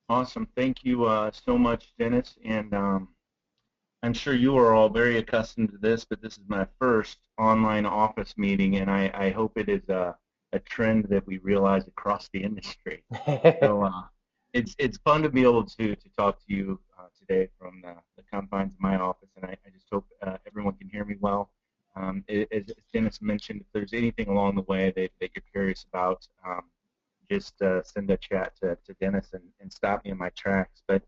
Awesome. Thank you so much, Dennis. And I'm sure you are all very accustomed to this, but this is my first online office meeting, and I hope it is a trend that we realize across the industry. So it's fun to be able to talk to you today from the confines of my office, and I just hope everyone can hear me well. As Dennis mentioned, if there's anything along the way that you're curious about, just send a chat to Dennis and stop me in my tracks. But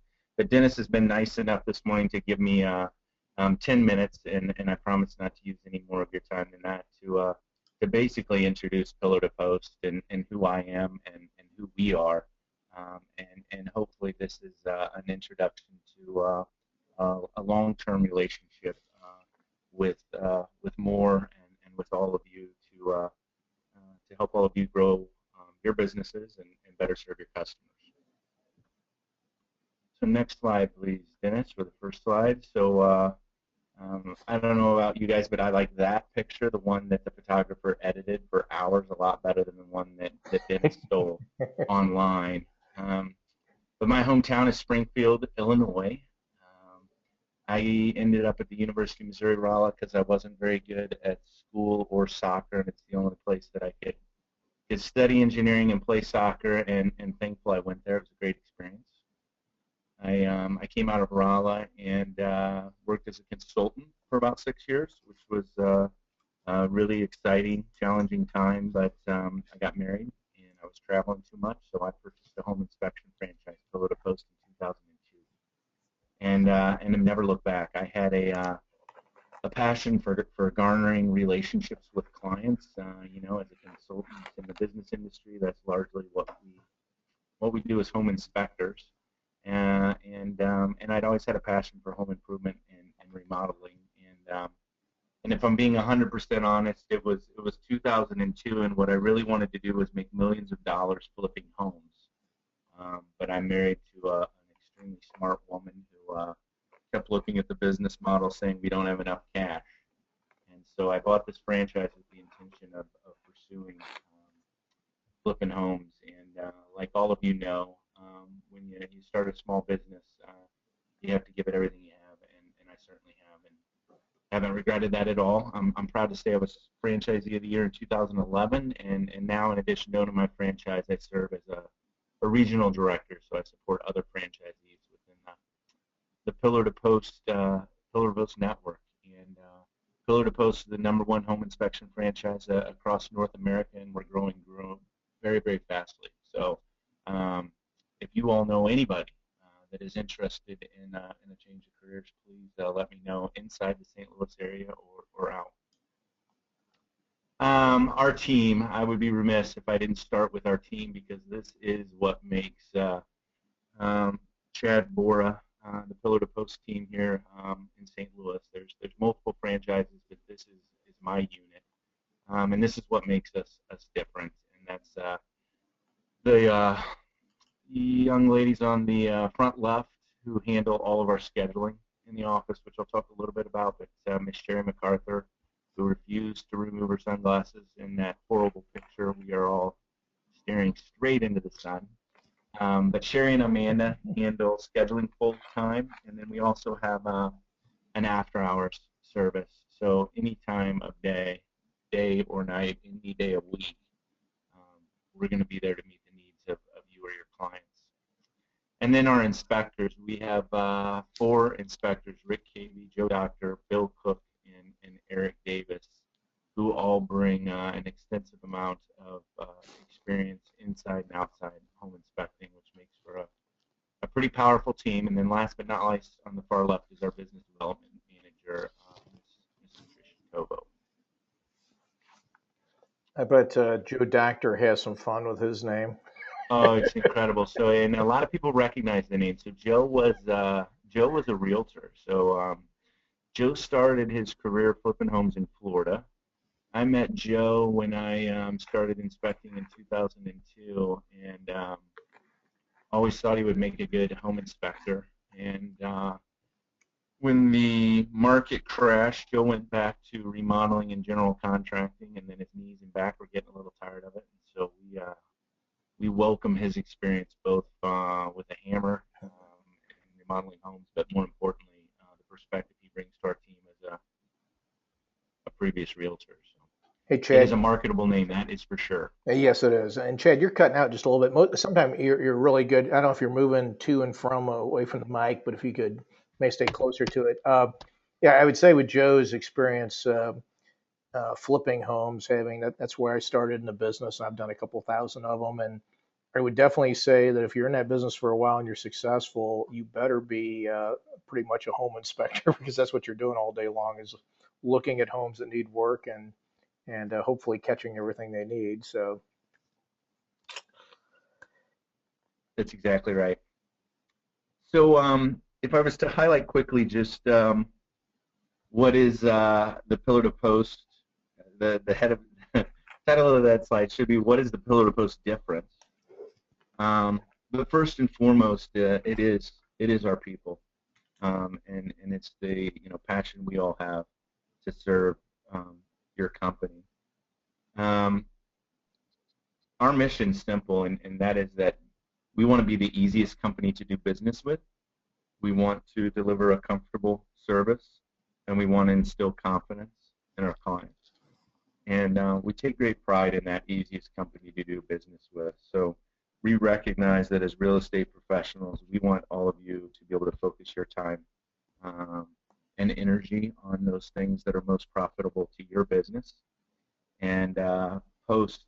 Dennis has been nice enough this morning to give me 10 minutes, and I promise not to use any more of your time than that to basically introduce Pillar to Post and who I am and who we are. And hopefully this is an introduction to a long-term relationship with more and with all of you to help all of you grow your businesses and better serve your customers. So next slide, please, Dennis, for the first slide. So I don't know about you guys, but I like that picture, the one that the photographer edited for hours, a lot better than the one that Dennis stole online. Um, but my hometown is Springfield, Illinois. I ended up at the University of Missouri-Rolla because I wasn't very good at school or soccer, and it's the only place that I could study engineering and play soccer, and thankful I went there. It was a great experience. I came out of Rolla and worked as a consultant for about 6 years, which was a really exciting, challenging time, but I got married and I was traveling too much, so I purchased a home inspection franchise, Pillar to Post in 2002, and have never looked back. I had a passion for garnering relationships with clients. As a consultant in the business industry, that's largely what we do as home inspectors. And I'd always had a passion for home improvement and remodeling. And if I'm being 100% honest, it was 2002, and what I really wanted to do was make millions of dollars flipping homes. But I'm married to an extremely smart woman who kept looking at the business model, saying we don't have enough cash. And so I bought this franchise with the intention of pursuing flipping homes. And like all of you know, when you start a small business, you have to give it everything you have, and I certainly have, and haven't regretted that at all. I'm proud to say I was Franchisee of the Year in 2011, and now in addition to owning my franchise, I serve as a regional director, so I support other franchisees within the Pillar to Post network. And Pillar to Post is the #1 home inspection franchise across North America, and we're growing very, very fastly. So if you all know anybody that is interested in a change of careers, please let me know inside the St. Louis area or out. Our team, I would be remiss if I didn't start with our team, because this is what makes um, Chad Borah, the Pillar to Post team here in St. Louis. There's multiple franchises, but this is my unit, and this is what makes us different. And that's the young ladies on the front left who handle all of our scheduling in the office, which I'll talk a little bit about. But Miss Sherry MacArthur, who refused to remove her sunglasses in that horrible picture. We are all staring straight into the sun. But Sherry and Amanda handle scheduling full time, and then we also have an after-hours service. So any time of day or night, any day of week, we're going to be there to meet the needs of you or your clients. And then our inspectors, we have 4 inspectors: Rick Cavey, Joe Doctor, Bill Cook, and Eric Davis, who all bring an extensive amount of experience inside and outside home inspecting, which makes for a pretty powerful team. And then last but not least, on the far left is our business development manager, Ms. Patricia Tobo. I bet Joe Doctor has some fun with his name. Oh, it's incredible. So, and a lot of people recognize the name. So Joe was a realtor. So Joe started his career flipping homes in Florida. I met Joe when I started inspecting in 2002, and always thought he would make a good home inspector. And when the market crashed, Joe went back to remodeling and general contracting, and then his knees and back were getting a little tired of it. And so we welcome his experience both with a hammer previous realtor. So Hey, it is Chad. a marketable name, that is for sure. Yes, it is. And Chad, you're cutting out just a little bit. Sometimes you're really good. I don't know if you're moving to and from away from the mic, but if you could may stay closer to it. Yeah, I would say with Joe's experience flipping homes, having that's where I started in the business. I've done a couple thousand of them, and I would definitely say that if you're in that business for a while and you're successful, you better be pretty much a home inspector because that's what you're doing all day long is looking at homes that need work and hopefully catching everything they need. So. That's exactly right. So if I was to highlight quickly just what is the pillar to post, the head of title of that slide should be what is the pillar to post difference. But first and foremost, it is our people, and it's the passion we all have to serve your company. Um, our mission's simple, and that is that we want to be the easiest company to do business with. We want to deliver a comfortable service, and we want to instill confidence in our clients. And we take great pride in that easiest company to do business with. So we recognize that as real estate professionals, we want all of you to be able to focus your time um, and energy on those things that are most profitable to your business. And post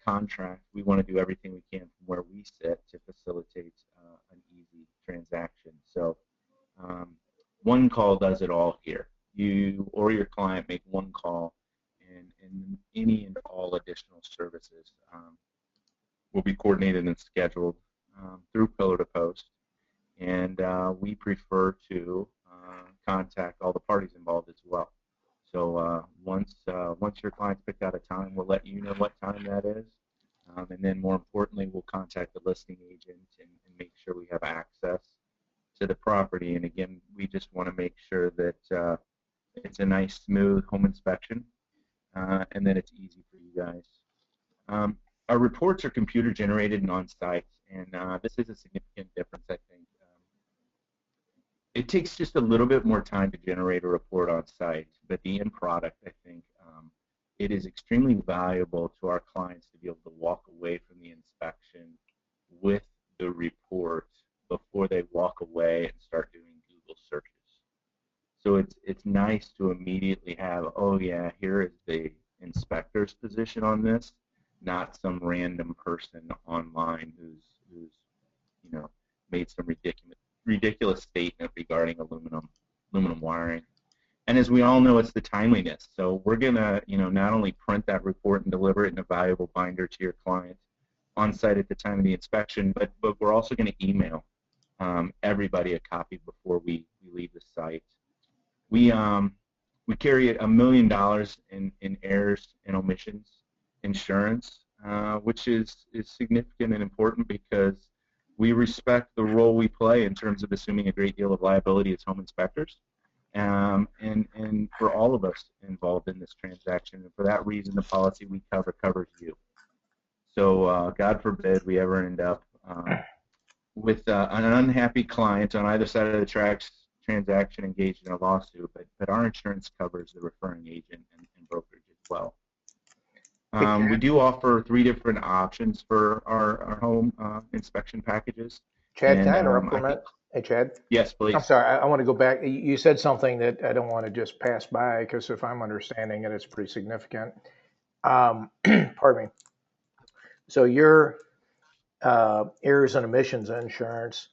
contract, we want to do everything we can from where we sit to facilitate an easy transaction. So um, one call does it all here. You or your client make one call, and any and all additional services will be coordinated and scheduled through Pillar to Post. And we prefer to contact all the parties involved as well. So once your client's picked out a time, we'll let you know what time that is. And then more importantly, we'll contact the listing agent and make sure we have access to the property. And again, we just want to make sure that it's a nice, smooth home inspection and that it's easy for you guys. Our reports are computer generated and on site, and this is a significant difference, I think. It takes just a little bit more time to generate a report on site, but the end product, I think, it is extremely valuable to our clients to be able to walk away from the inspection with the report before they walk away and start doing Google searches. So it's nice to immediately have, oh yeah, here is the inspector's position on this, not some random person online who's made some ridiculous statement regarding aluminum wiring. And as we all know, it's the timeliness. So we're gonna not only print that report and deliver it in a valuable binder to your client on site at the time of the inspection, but we're also going to email everybody a copy before we leave the site. We carry $1 million in errors and omissions insurance, which is significant and important because we respect the role we play in terms of assuming a great deal of liability as home inspectors, and for all of us involved in this transaction. And for that reason, the policy we cover covers you. So God forbid we ever end up with an unhappy client on either side of the tracks transaction engaged in a lawsuit, but our insurance covers the referring agent and brokerage as well. We do offer 3 different options for our home inspection packages. Chad, And can I interrupt for a minute? Hey, Chad. yes, I'm please. sorry. I want to go back. You said something that I don't want to just pass by because if I'm understanding it, it's pretty significant. Pardon me. So your errors and omissions insurance,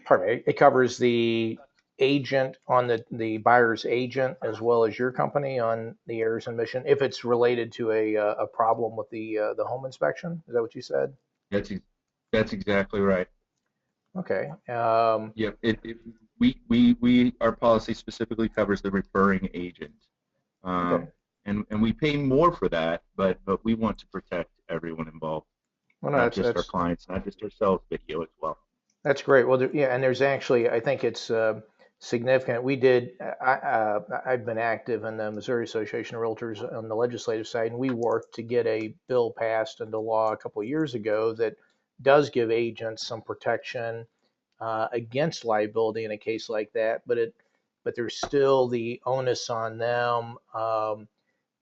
pardon me, it covers the agent on the buyer's agent as well as your company on the errors and omission if it's related to a problem with the home inspection. Is that what you said? That's exactly right. Okay. Yep. Our policy specifically covers the referring agent, Okay. and we pay more for that, but we want to protect everyone involved, Well, no, not that's just our that's clients, not just ourselves, but you as well. That's great. Well, yeah, and there's actually, I think it's significant. I've been active in the Missouri Association of Realtors on the legislative side, and we worked to get a bill passed into law a couple of years ago that does give agents some protection against liability in a case like that. But but there's still the onus on them,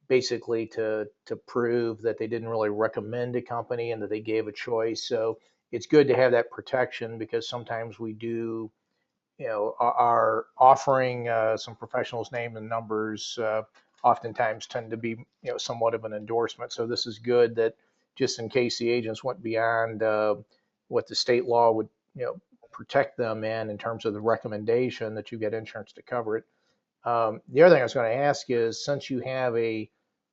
basically to prove that they didn't really recommend a company and that they gave a choice. So it's good to have that protection because sometimes we do, are offering some professionals' name and numbers. Oftentimes tend to be, somewhat of an endorsement. So this is good that just in case the agents went beyond what the state law would, protect them in terms of the recommendation, that you get insurance to cover it. The other thing I was going to ask is, since you have a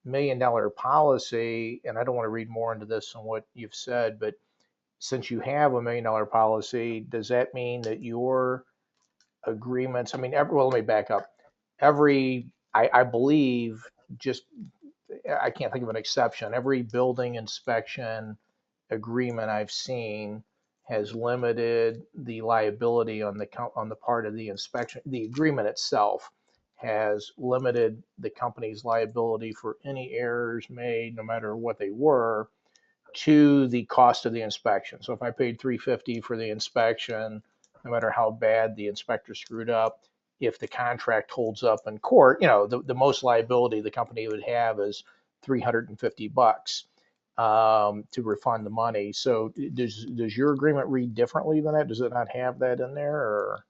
$1 million policy, and I don't want to read more into this than what you've said, but since you have a $1 million policy, does that mean that your agreements, I mean, well, let me back up. I believe, just, I can't think of an exception. Every building inspection agreement I've seen has limited the liability on the part of the inspection. The agreement itself has limited the company's liability for any errors made, no matter what they were, to the cost of the inspection. So if I paid $350 for the inspection, no matter how bad the inspector screwed up, if the contract holds up in court, the most liability the company would have is $350 to refund the money. So does your agreement read differently than that? Does it not have that in there? Or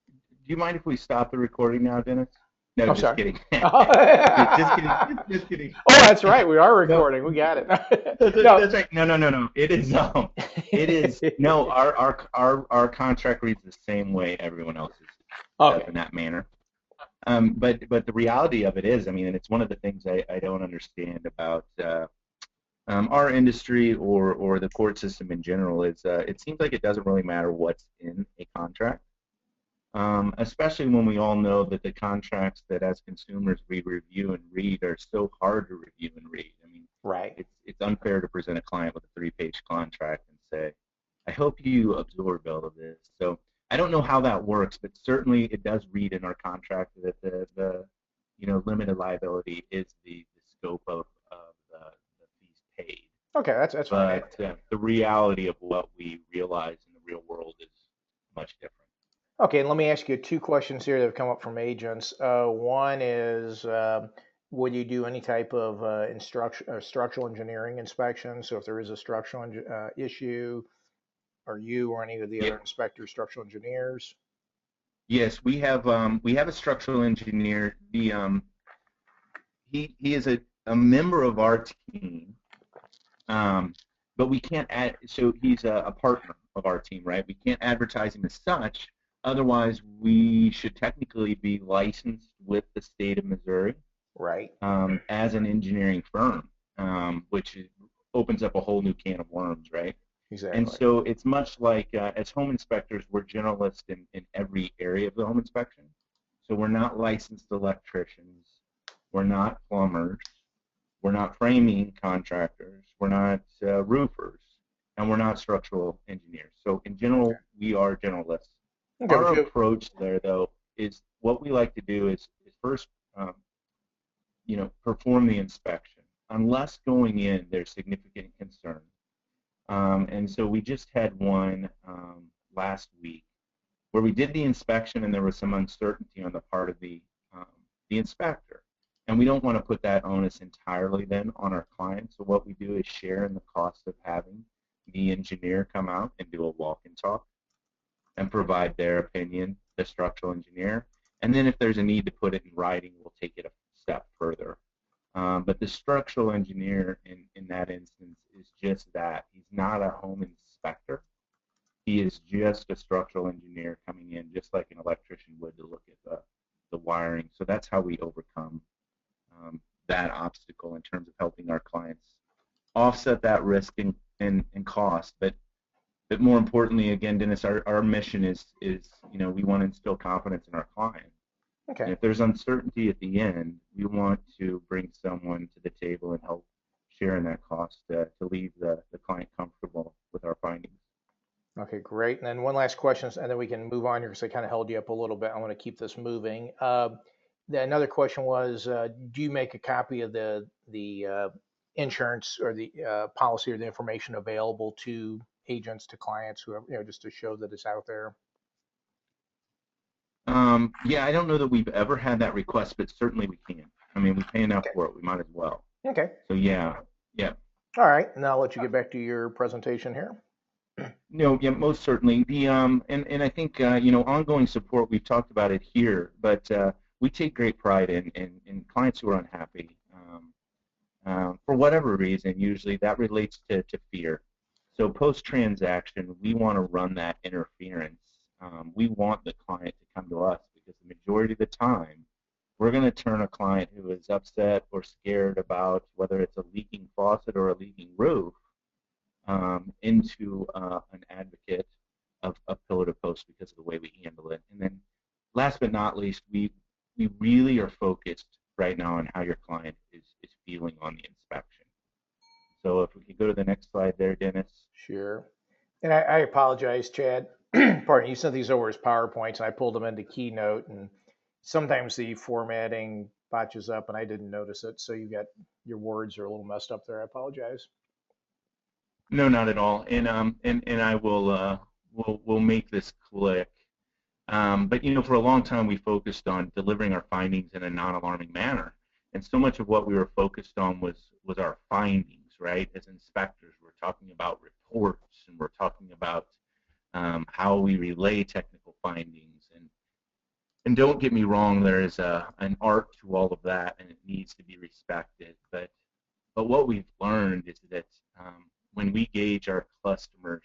Do you mind if we stop the recording now, Dennis? No, I'm just sorry. kidding. Oh, Just kidding. Just kidding. that's right. We are No, recording. We got it. No. that's right. No, no, no, no. It is It is no. Our contract reads the same way everyone else's does Okay. in that manner. But the reality of it is, I mean, and it's one of the things I don't understand about our industry or the court system in general is it seems like it doesn't really matter what's in a contract. Especially when we all know that the contracts that as consumers we review and read are so hard to review and read. I mean, Right. it's unfair to present a client with a 3-page contract and say, I hope you absorb all of this. So I don't know how that works, but certainly it does read in our contract that the limited liability is the scope of the fees paid. Okay. That's fine. But the reality of what we realize in the real world is much different. Okay, and let me ask you two questions here that have come up from agents. One is, would you do any type of structural engineering inspection? So if there is a structural issue, are you or any of the Yeah. other inspectors structural engineers? Yes, we have a structural engineer. He is a member of our team, but we can't add. So he's a partner of our team, right? We can't advertise him as such. Otherwise, we should technically be licensed with the state of Missouri Right. as an engineering firm, which opens up a whole new can of worms, right? And Exactly. so it's much like as home inspectors, we're generalists in every area of the home inspection. So we're not licensed electricians, we're not plumbers, we're not framing contractors, we're not roofers, and we're not structural engineers. So in Okay. general, we are generalists. Okay, but Our you. approach there, though, is what we like to do is first, perform the inspection. Unless going in, there's significant concern. And so we just had one last week where we did the inspection and there was some uncertainty on the part of the inspector. And we don't want to put that onus entirely then on our client. So what we do is share in the cost of having the engineer come out and do a walk and talk and provide their opinion, the structural engineer. And then if there's a need to put it in writing, we'll take it a step further. But the structural engineer in that instance is just that. He's not a home inspector. He is just a structural engineer coming in just like an electrician would to look at the wiring. So that's how we overcome that obstacle in terms of helping our clients offset that risk and cost. But more importantly, again, Dennis, our mission is we want to instill confidence in our client. And Okay. if there's uncertainty at the end, we want to bring someone to the table and help share in that cost to leave the client comfortable with our findings. Okay, great. And then one last question, and then we can move on here because I kind of held you up a little bit. I want to keep this moving. Another question was, do you make a copy of the insurance or the policy or the information available to agents, to clients, whoever, just to show that it's out there? Yeah, I don't know that we've ever had that request, but certainly we can. I mean, we pay enough Okay. for it. We might as well. Okay. So yeah, yeah. All right. Now I'll let you get back to your presentation here. No, yeah, most certainly. And I think ongoing support. We've talked about it here, but we take great pride in clients who are unhappy for whatever reason. Usually that relates to fear. So post transaction, we want to run that interference. We want the client to come to us because the majority of the time, we're going to turn a client who is upset or scared about whether it's a leaking faucet or a leaking roof into an advocate of pillar to post because of the way we handle it. And then last but not least, we really are focused right now on how your client is feeling on the inspection. So if we could go to the next slide there, Dennis. Sure. And I apologize, Chad. Pardon, you sent these over as PowerPoints, and I pulled them into Keynote, and sometimes the formatting botches up, and I didn't notice it. So you got your words are a little messed up there. I apologize. No, not at all. And I will we'll make this click. But for a long time we focused on delivering our findings in a non-alarming manner, and so much of what we were focused on was our findings, right? As inspectors, we're talking about reports, and we're talking about how we relay technical findings. And don't get me wrong, there is an art to all of that, and it needs to be respected. But what we've learned is that when we gauge our customers'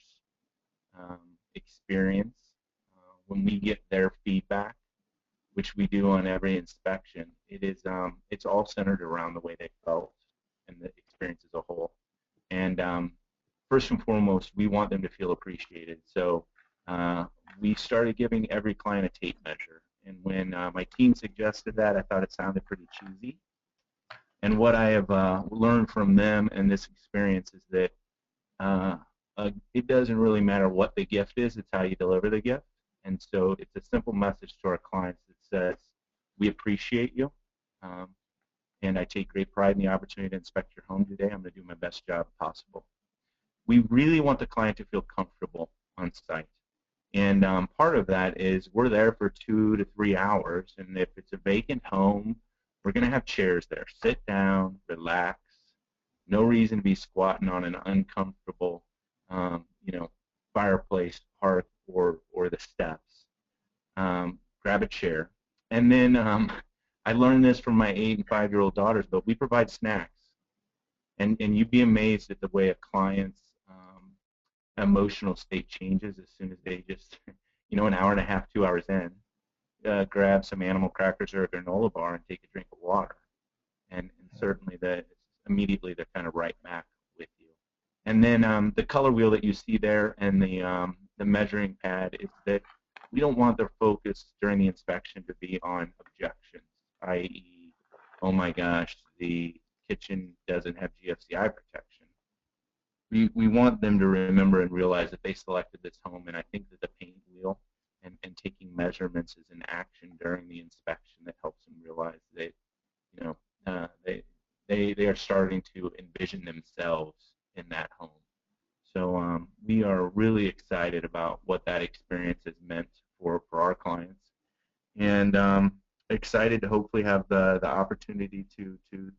experience, when we get their feedback, which we do on every inspection, it's all centered around the way they felt and the experience as a whole. And first and foremost, we want them to feel appreciated. So we started giving every client a tape measure. And when my team suggested that, I thought it sounded pretty cheesy. And what I have learned from them and this experience is that it doesn't really matter what the gift is, it's how you deliver the gift. And so it's a simple message to our clients that says, we appreciate you, and I take great pride in the opportunity to inspect your home today. I'm going to do my best job possible. We really want the client to feel comfortable on site. And part of that is we're there for 2 to 3 hours, and if it's a vacant home, we're going to have chairs there. Sit down, relax. No reason to be squatting on an uncomfortable, fireplace, hearth, or the steps. Grab a chair. And then I learned this from my 8 and 5-year-old daughters, but we provide snacks. And you'd be amazed at the way a client's emotional state changes as soon as they just, an hour and a half, 2 hours in, grab some animal crackers or a granola bar and take a drink of water. And certainly that immediately they're kind of right back with you. And then the color wheel that you see there and the measuring pad is that we don't want their focus during the inspection to be on objections, i.e., oh my gosh, the kitchen doesn't have GFCI protection. We want them to remember and realize that they selected this home, and I think that the paint wheel and taking measurements is an action during the inspection that helps them realize that they are starting to envision themselves in that home. So we are really excited about what that experience has meant for our clients, and excited to hopefully have the opportunity to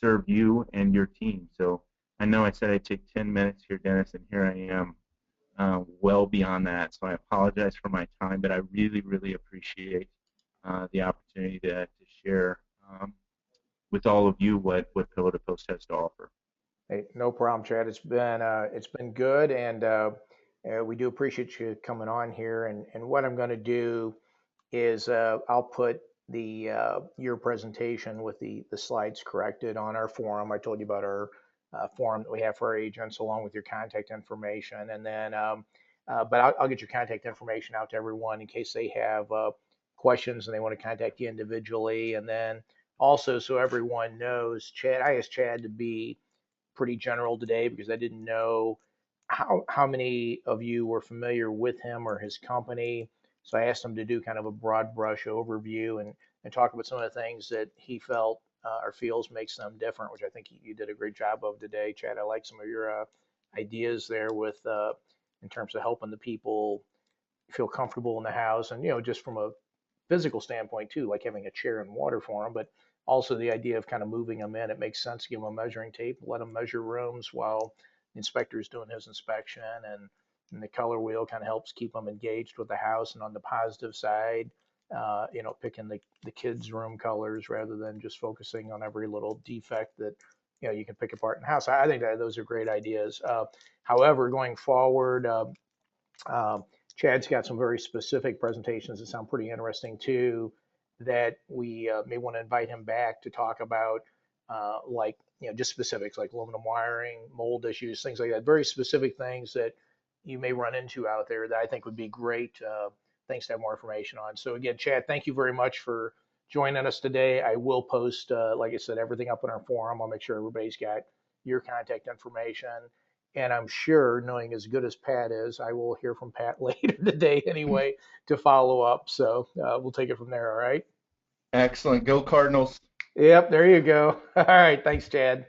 serve you and your team. So I know I said I'd take 10 minutes here, Dennis, and here I am well beyond that. So I apologize for my time, but I really, really appreciate the opportunity to share with all of you what Pillar to Post has to offer. Hey, no problem, Chad. It's been good, and we do appreciate you coming on here. And what I'm going to do is I'll put the your presentation with the slides corrected on our forum. I told you about our forum that we have for our agents, along with your contact information. And then, but I'll get your contact information out to everyone in case they have questions and they want to contact you individually. And then also, so everyone knows, Chad, I asked Chad to be pretty general today because I didn't know how many of you were familiar with him or his company. So I asked him to do kind of a broad brush overview and talk about some of the things that he felt or feels makes them different, which I think you did a great job of today, Chad. I like some of your ideas there with in terms of helping the people feel comfortable in the house, and just from a physical standpoint too, like having a chair and water for them, but also the idea of kind of moving them in. It makes sense to give them a measuring tape, let them measure rooms while the inspector's doing his inspection, and the color wheel kind of helps keep them engaged with the house. And on the positive side, picking the kids' room colors rather than just focusing on every little defect that you can pick apart in the house. I think that those are great ideas. However, going forward, uh, Chad's got some very specific presentations that sound pretty interesting too, that we may want to invite him back to talk about, like just specifics like aluminum wiring, mold issues, things like that. Very specific things that you may run into out there that I think would be great things to have more information on. So again, Chad, thank you very much for joining us today. I will post, like I said, everything up on our forum. I'll make sure everybody's got your contact information. And I'm sure, knowing as good as Pat is, I will hear from Pat later today anyway to follow up. So we'll take it from there. All right. Excellent. Go Cardinals. Yep. There you go. All right. Thanks, Chad.